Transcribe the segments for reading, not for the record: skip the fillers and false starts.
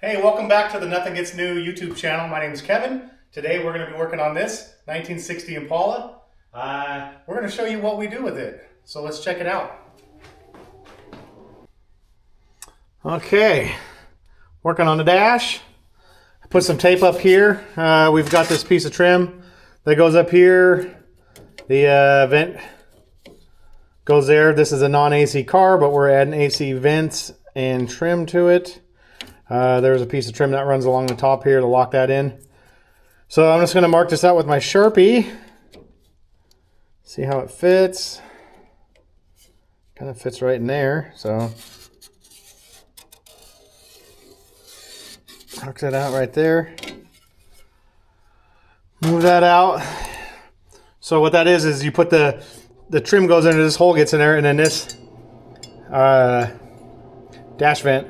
Hey, welcome back to the Nothing Gets New YouTube channel. My name is Kevin. Today we're going to be working on this 1960 Impala. We're going to show you what we do with it. So let's check it out. Okay, working on the dash. I put some tape up here. We've got this piece of trim that goes up here. The vent goes there. This is a non-AC car, but we're adding AC vents and trim to it. There's a piece of trim that runs along the top here to lock that in. So I'm just going to mark this out with my Sharpie. See how it fits. Kind of fits right in there. So mark that out right there. Move that out. So what that is you put the trim goes into this hole, gets in there, and then this dash vent.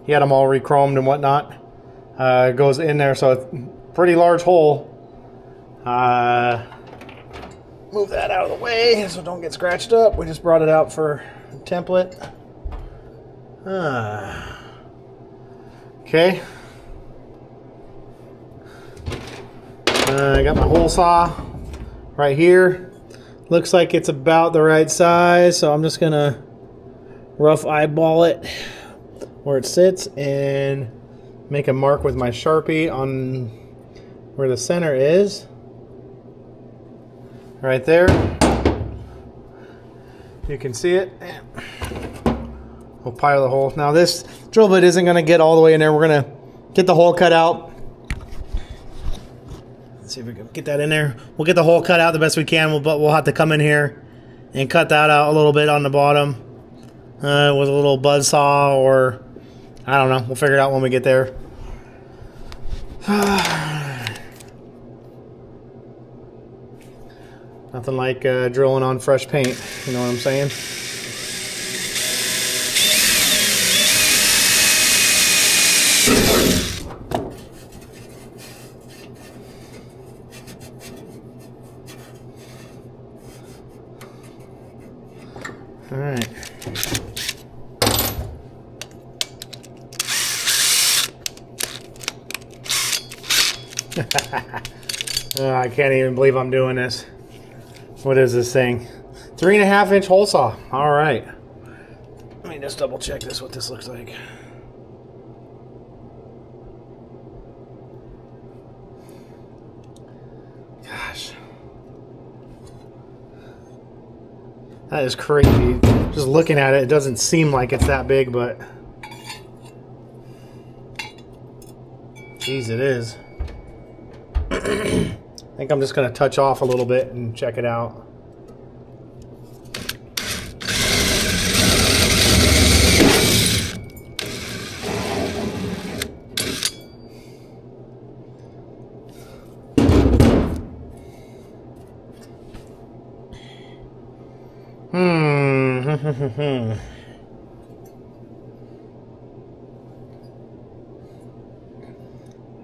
He had them all re-chromed and whatnot. Goes in there, so it's a pretty large hole. Move that out of the way so don't get scratched up. We just brought it out for a template. Okay. I got my hole saw right here. Looks like it's about the right size, so I'm just gonna rough eyeball it where it sits and make a mark with my Sharpie on where the center is. Right there. You can see it. We'll pilot the hole. Now this drill bit isn't going to get all the way in there. We're going to get the hole cut out. Let's see if we can get that in there. We'll get the hole cut out the best we can, but we'll have to come in here and cut that out a little bit on the bottom with a little buzz saw, or I don't know. We'll figure it out when we get there. Nothing like drilling on fresh paint. You know what I'm saying? All right. I can't even believe I'm doing this. What is this thing? 3.5 inch hole saw. All right. Let me just double check this, what this looks like. Gosh. That is crazy. Just looking at it, it doesn't seem like it's that big, but geez, it is. I think I'm just going to touch off a little bit and check it out.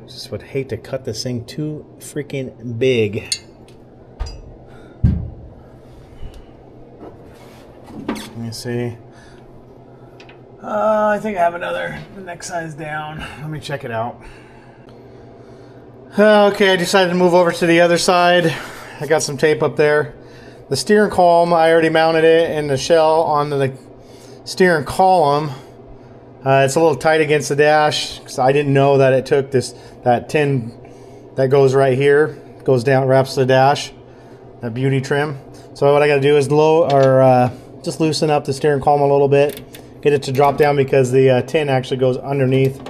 Just would hate to cut this thing too freaking big. Let me see. I think I have the next size down. Let me check it out. Okay, I decided to move over to the other side. I got some tape up there. The steering column, I already mounted it in the shell onto the steering column. It's a little tight against the dash because I didn't know that it took that tin that goes right here, goes down, wraps the dash, that beauty trim. So what I got to do is just loosen up the steering column a little bit, get it to drop down because the tin actually goes underneath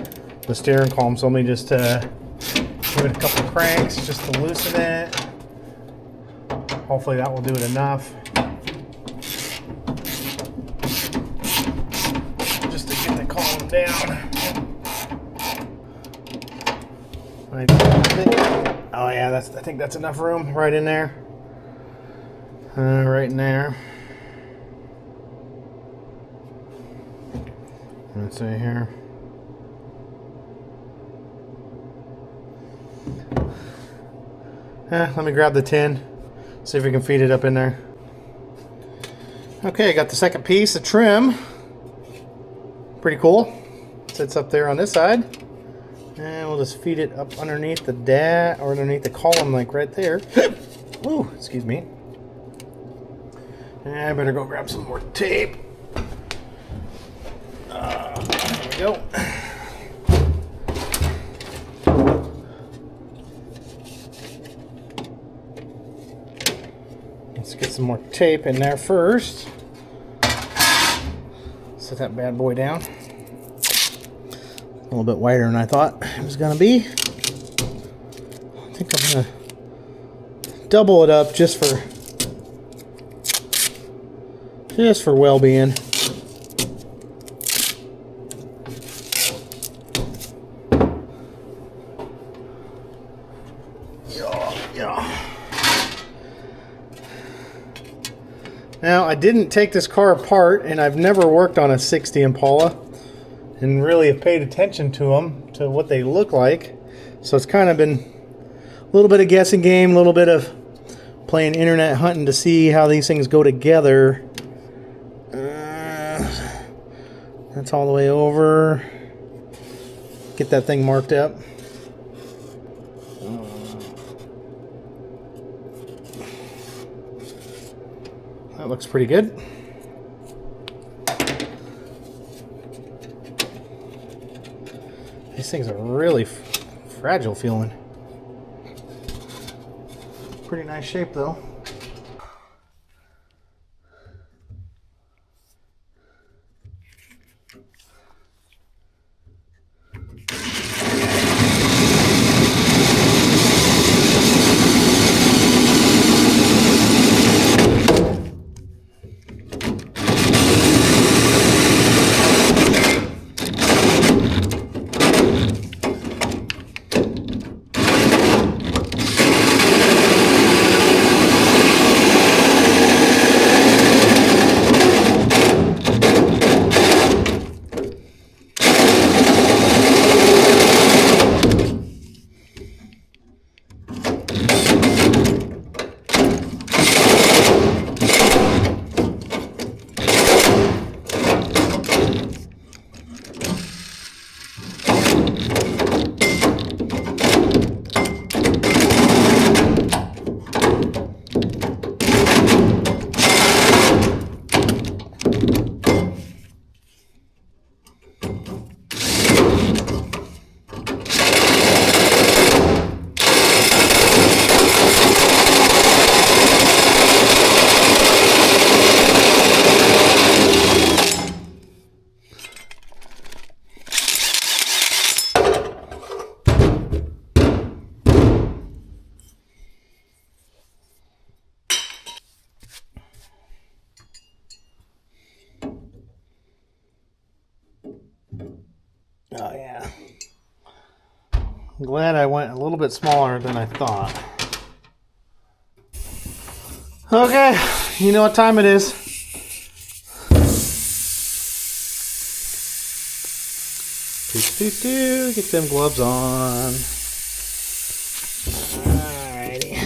the steering column. So let me just give it a couple of cranks just to loosen it. Hopefully that will do it enough. Just to get the column down. Right there. Oh yeah, I think that's enough room right in there. Right in there. Let's see here. Let me grab the tin. See if we can feed it up in there. Okay, I got the second piece of trim. Pretty cool. Sits up there on this side. And we'll just feed it up underneath the or underneath the column, like right there. Ooh, excuse me. And I better go grab some more tape. There we go. Let's get some more tape in there first. Set that bad boy down. A little bit wider than I thought it was going to be. I think I'm going to double it up just for well-being. Now, I didn't take this car apart, and I've never worked on a 60 Impala and really have paid attention to them, to what they look like. So it's kind of been a little bit of guessing game, a little bit of playing internet hunting to see how these things go together. That's all the way over. Get that thing marked up. That looks pretty good. These things are really fragile feeling. Pretty nice shape though. Oh yeah. I'm glad I went a little bit smaller than I thought. Okay, you know what time it is. Get them gloves on. Alrighty.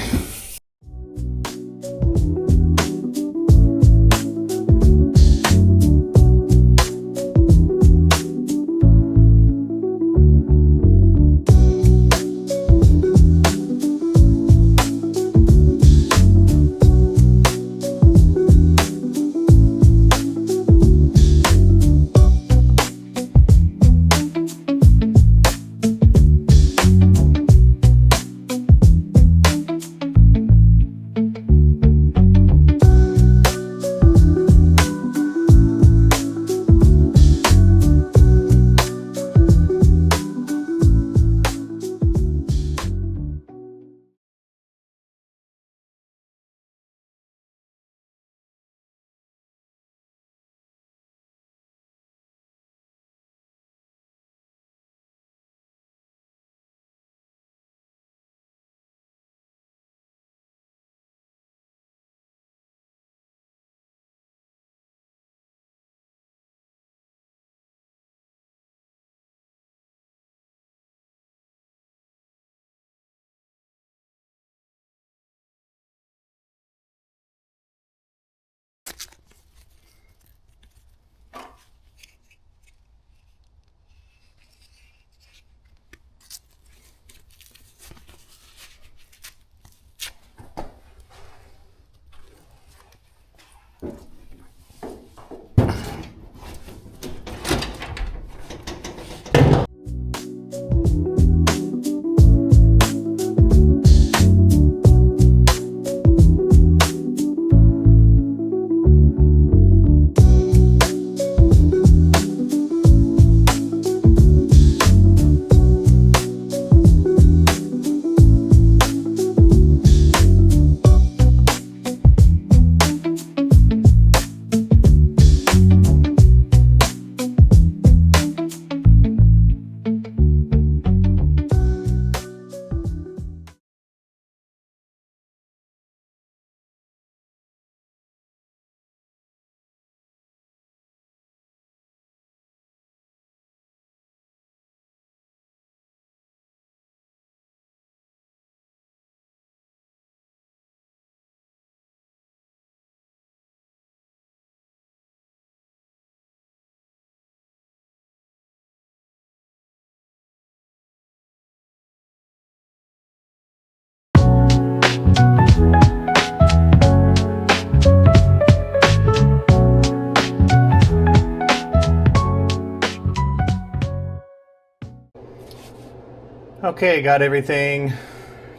Okay, got everything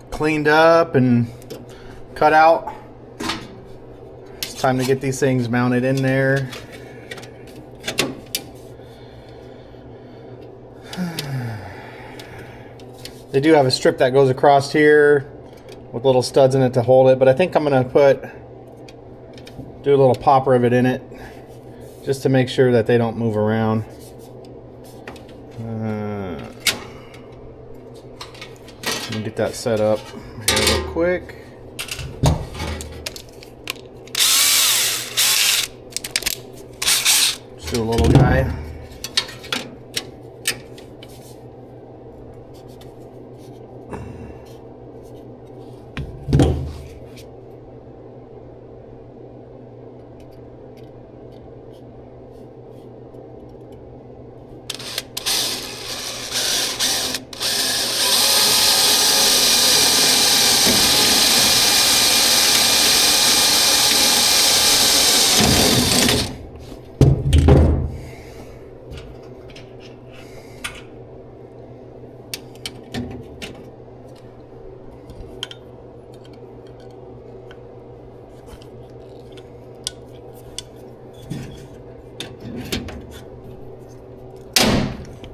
cleaned up and cut out. It's time to get these things mounted in there. They do have a strip that goes across here with little studs in it to hold it, but I think I'm gonna do a little pop rivet in it just to make sure that they don't move around. Let me get that set up here real quick. Just do a little guy.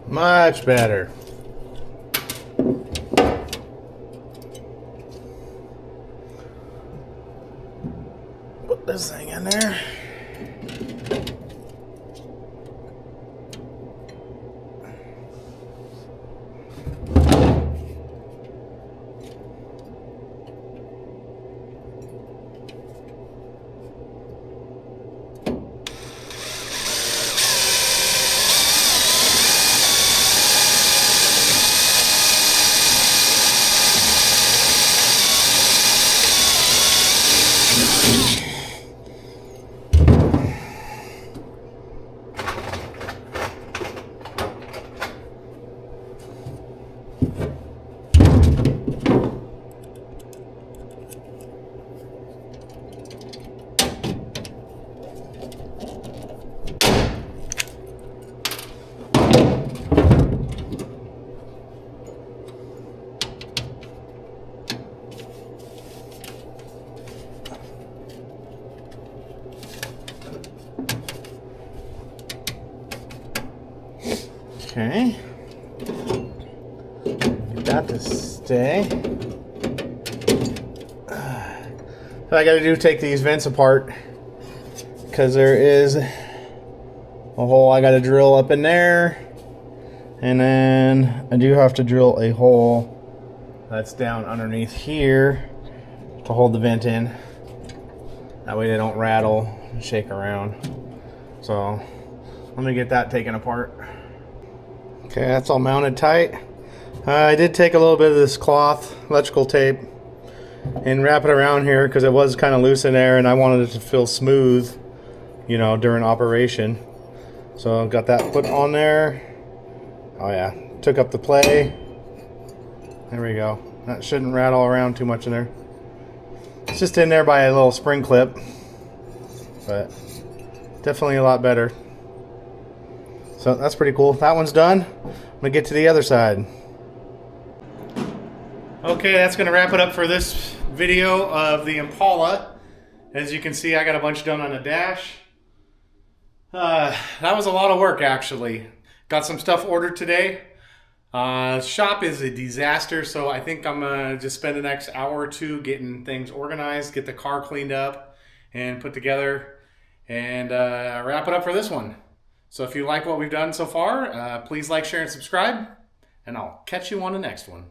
Much better. Put this thing in there. Okay, get that to stay. What I gotta do, take these vents apart because there is a hole I gotta drill up in there, and then I do have to drill a hole that's down underneath here to hold the vent in. That way they don't rattle and shake around. So let me get that taken apart. Okay, that's all mounted tight. I did take a little bit of this cloth, electrical tape, and wrap it around here because it was kind of loose in there and I wanted it to feel smooth, you know, during operation. So I've got that put on there. Oh yeah, took up the play. There we go. That shouldn't rattle around too much in there. It's just in there by a little spring clip, but definitely a lot better. So that's pretty cool. That one's done. I'm gonna get to the other side. Okay, that's gonna wrap it up for this video of the Impala. As you can see, I got a bunch done on the dash. That was a lot of work, actually. Got some stuff ordered today. Shop is a disaster, so I think I'm gonna just spend the next hour or two getting things organized, get the car cleaned up and put together, and wrap it up for this one. So if you like what we've done so far, please like, share, and subscribe, and I'll catch you on the next one.